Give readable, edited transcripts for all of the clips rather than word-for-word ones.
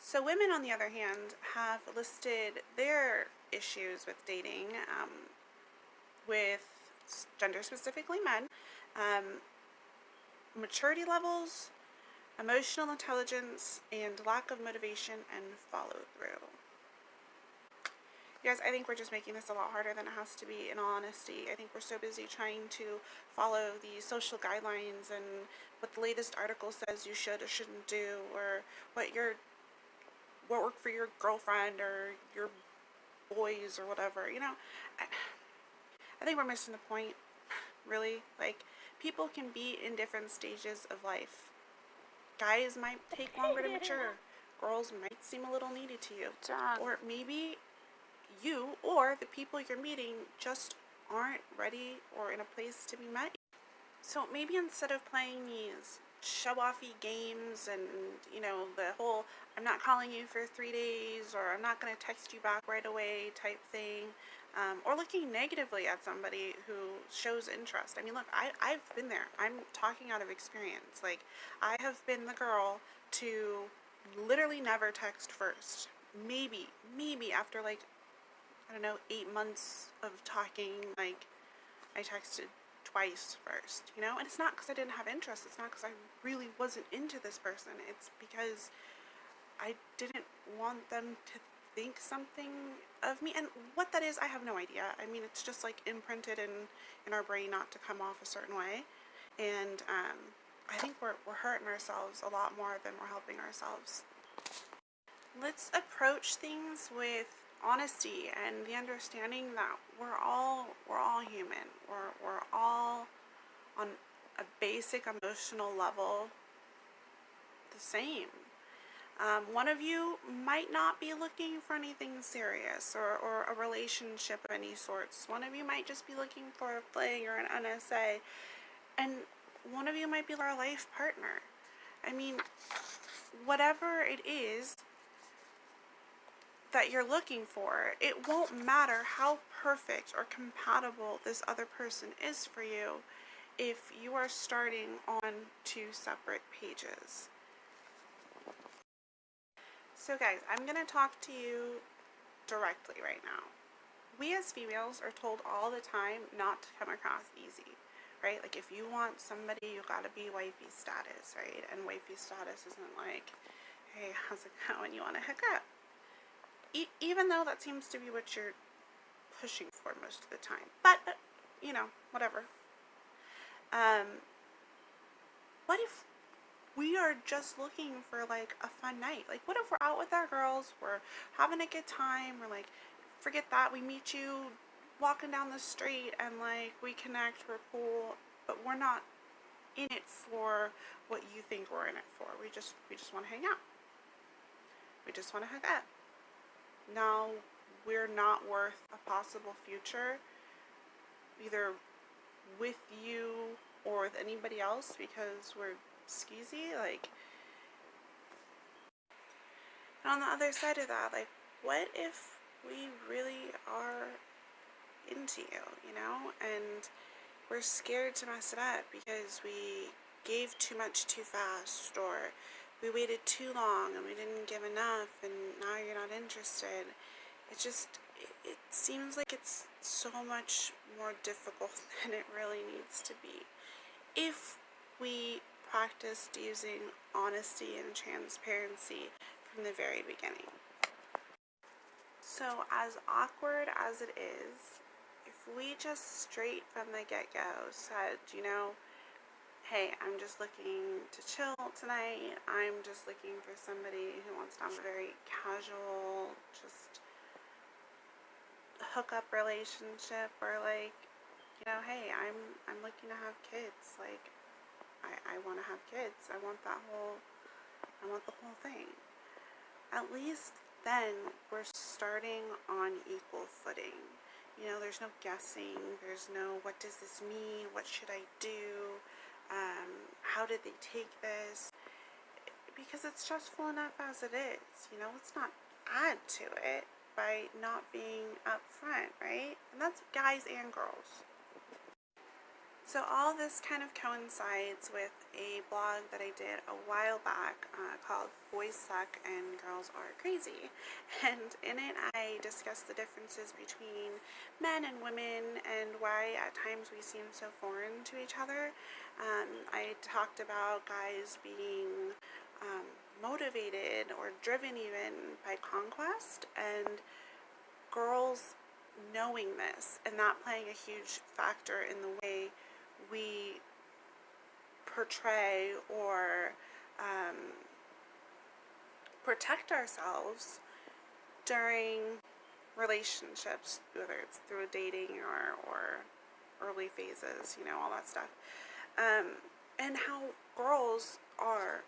So women, on the other hand, have listed their issues with dating, with gender specifically men, um, maturity levels, emotional intelligence, and lack of motivation and follow through. Guys, I think we're just making this a lot harder than it has to be, in all honesty. I think we're so busy trying to follow the social guidelines and what the latest article says you should or shouldn't do, or what worked for your girlfriend or your boys or whatever. I think we're missing the point, really. Like, people can be in different stages of life. Guys might take longer to mature. Girls might seem a little needy to you. Or maybe you or the people you're meeting just aren't ready or in a place to be met. So maybe instead of playing these show-offy games and, the whole I'm not calling you for 3 days, or I'm not going to text you back right away type thing, or looking negatively at somebody who shows interest. I mean, look, I've been there. I'm talking out of experience. Like, I have been the girl to literally never text first. Maybe after, like, I don't know, 8 months of talking, like, I texted twice first, and it's not because I didn't have interest. It's not because I really wasn't into this person. It's because I didn't want them to think something of me, and what that is, I have no idea. I mean, it's just like imprinted in our brain not to come off a certain way, and I think we're hurting ourselves a lot more than we're helping ourselves. Let's approach things with honesty and the understanding that we're all human. We're all on a basic emotional level the same. One of you might not be looking for anything serious or a relationship of any sorts. One of you might just be looking for a fling or an NSA, and one of you might be our life partner. I mean, whatever it is that you're looking for, it won't matter how perfect or compatible this other person is for you if you are starting on two separate pages. So guys, I'm going to talk to you directly right now. We as females are told all the time not to come across easy, right? Like, if you want somebody, you gotta be wifey status, right? And wifey status isn't like, hey, how's it going? You want to hook up? Even though that seems to be what you're pushing for most of the time. But, whatever. What if we are just looking for, like, a fun night? Like, what if we're out with our girls, we're having a good time, we're like, forget that, we meet you walking down the street and, like, we connect, we're cool, but we're not in it for what you think we're in it for. We just want to hang out. We just want to hook up. Now, we're not worth a possible future, either with you or with anybody else, because we're skeezy. Like, and on the other side of that, like, what if we really are into you, and we're scared to mess it up because we gave too much too fast, or we waited too long and we didn't give enough, and now you're not interested. It seems like it's so much more difficult than it really needs to be if we practiced using honesty and transparency from the very beginning. So, as awkward as it is, if we just straight from the get-go said, hey, I'm just looking to chill tonight, I'm just looking for somebody who wants to have a very casual, just hookup relationship, or like, hey, I'm looking to have kids, like, I want to have kids, I want the whole thing. At least then we're starting on equal footing. There's no guessing, there's no, what does this mean, what should I do, how did they take this, because it's stressful enough as it is. Let's not add to it by not being upfront, right? And that's guys and girls. So all this kind of coincides with a blog that I did a while back called Boys Suck and Girls Are Crazy. And in it I discussed the differences between men and women and why at times we seem so foreign to each other. I talked about guys being motivated or driven even by conquest, and girls knowing this and not playing a huge factor in the way we portray or um, protect ourselves during relationships, whether it's through dating or early phases, all that stuff. And how girls are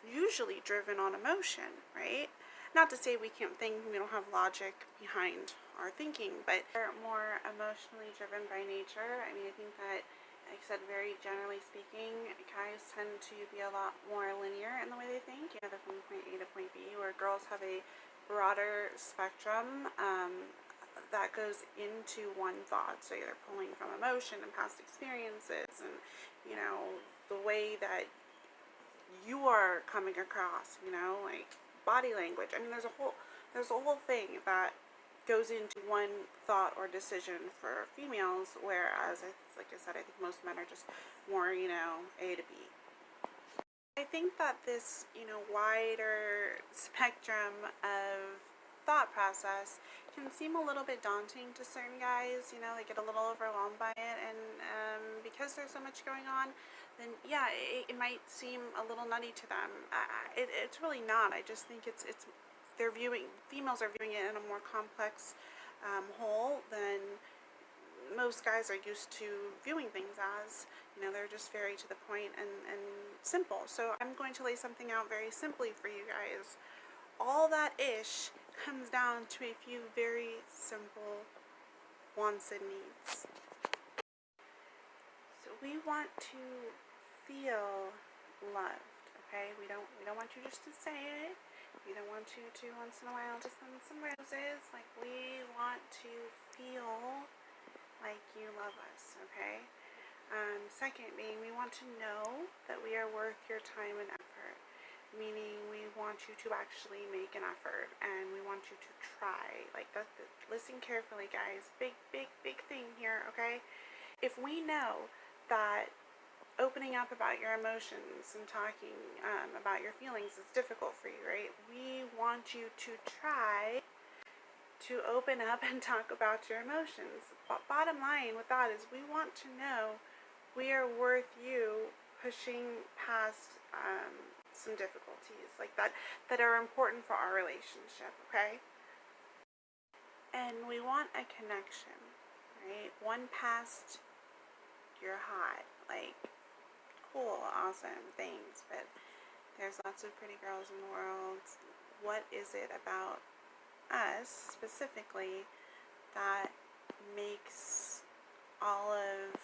usually driven on emotion, right? Not to say we can't think, we don't have logic behind our thinking, but they're more emotionally driven by nature. I mean, I think that, like I said, very generally speaking, guys tend to be a lot more linear in the way they think. They're from point A to point B, where girls have a broader spectrum that goes into one thought. So they're pulling from emotion and past experiences and, the way that you are coming across, like body language. I mean, there's a whole thing that goes into one thought or decision for females, whereas, like I said, I think most men are just more, A to B. I think that this, wider spectrum of thought process can seem a little bit daunting to certain guys. They get a little overwhelmed by it, and because there's so much going on, then yeah, it might seem a little nutty to them. It's really not. I just think females are viewing it in a more complex whole than most guys are used to viewing things as. They're just very to the point and simple. So I'm going to lay something out very simply for you guys. All that ish comes down to a few very simple wants and needs. So we want to feel loved, okay? We don't want you just to say it. We don't want you to once in a while just send some roses. Like, we want to feel like you love us, okay? Second being, we want to know that we are worth your time and effort, meaning we want you to actually make an effort, and we want you to try. Like, listen carefully, guys. Big thing here, okay? If we know that opening up about your emotions and talking about your feelings is difficult for you, right? We want you to try to open up and talk about your emotions. Bottom line with that is we want to know we are worth you pushing past some difficulties like that are important for our relationship, okay? And we want a connection, right? One past you're hot, like, cool, awesome, thanks, but there's lots of pretty girls in the world. What is it about us specifically that makes all of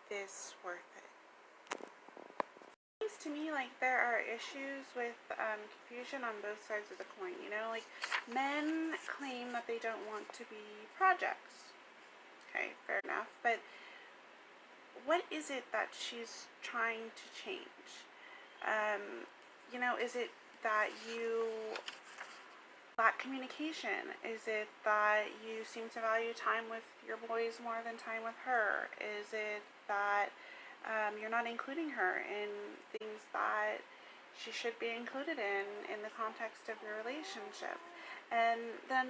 this worth it? It seems to me like there are issues with confusion on both sides of the coin. Like, men claim that they don't want to be projects. Okay, fair enough, but what is it that she's trying to change? Is it that you lack communication? Is it that you seem to value time with your boys more than time with her? Is it that you're not including her in things that she should be included in the context of your relationship? And then,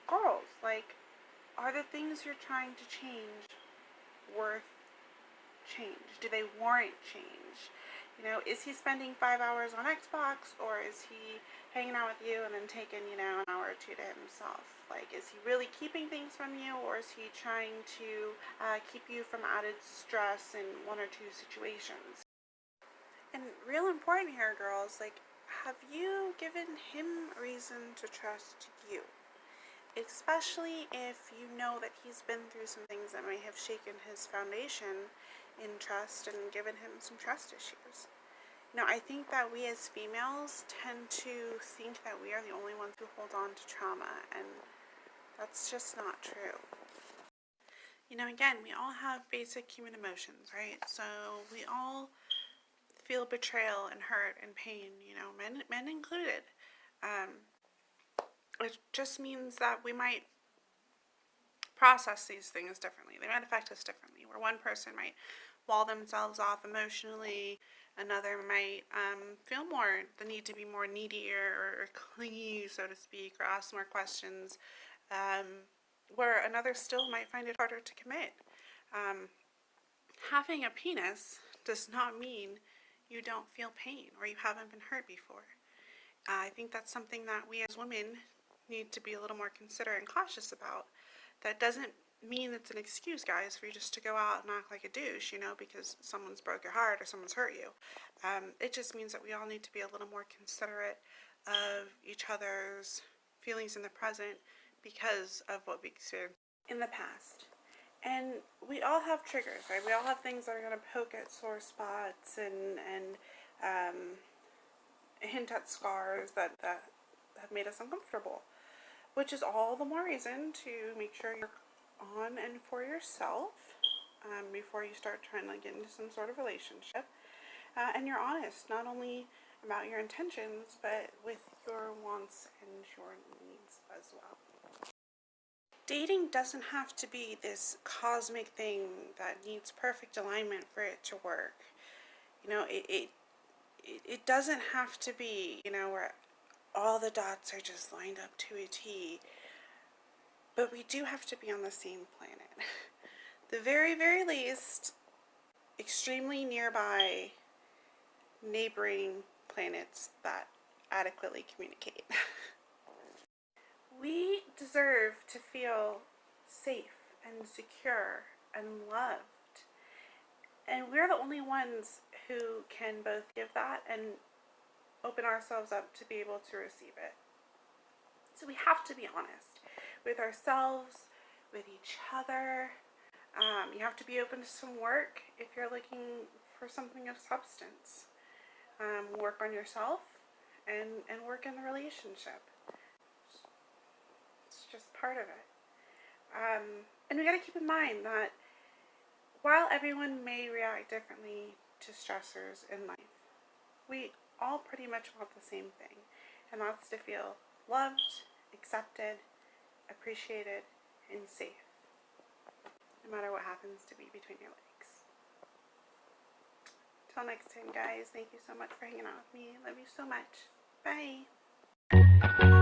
girls, like, are the things you're trying to change worth change? Do they warrant change? Is he spending 5 hours on Xbox, or is he hanging out with you and then taking, an hour or two to himself? Like, is he really keeping things from you, or is he trying to keep you from added stress in one or two situations? And real important here, girls, like, have you given him reason to trust you? Especially if you know that he's been through some things that may have shaken his foundation in trust and given him some trust issues. I think that we as females tend to think that we are the only ones who hold on to trauma, and that's just not true. Again, we all have basic human emotions, right? So we all feel betrayal and hurt and pain, men included. Um, it just means that we might process these things differently. They might affect us differently. Where one person might wall themselves off emotionally, another might feel more the need to be more needy or clingy, so to speak, or ask more questions. Where another still might find it harder to commit. Um, Having a penis does not mean you don't feel pain or you haven't been hurt before. I think that's something that we as women need to be a little more considerate and cautious about. That doesn't mean it's an excuse, guys, for you just to go out and act like a douche, because someone's broke your heart or someone's hurt you. It just means that we all need to be a little more considerate of each other's feelings in the present because of what we experienced in the past. And we all have triggers, right? We all have things that are going to poke at sore spots and hint at scars that have made us uncomfortable, which is all the more reason to make sure you're on and for yourself before you start trying to get into some sort of relationship. And you're honest, not only about your intentions, but with your wants and your needs as well. Dating doesn't have to be this cosmic thing that needs perfect alignment for it to work. It doesn't have to be, where all the dots are just lined up to a T. But we do have to be on the same planet. The very, very least, extremely nearby neighboring planets that adequately communicate. We deserve to feel safe and secure and loved. And we're the only ones who can both give that and open ourselves up to be able to receive it. So we have to be honest with ourselves, with each other. You have to be open to some work if you're looking for something of substance. Work on yourself and work in the relationship. It's just part of it. And we got to keep in mind that while everyone may react differently to stressors in life, we all pretty much want the same thing, and that's to feel loved, accepted, appreciated, and safe, no matter what happens to be between your legs. Till next time, guys, thank you so much for hanging out with me. Love you so much. Bye.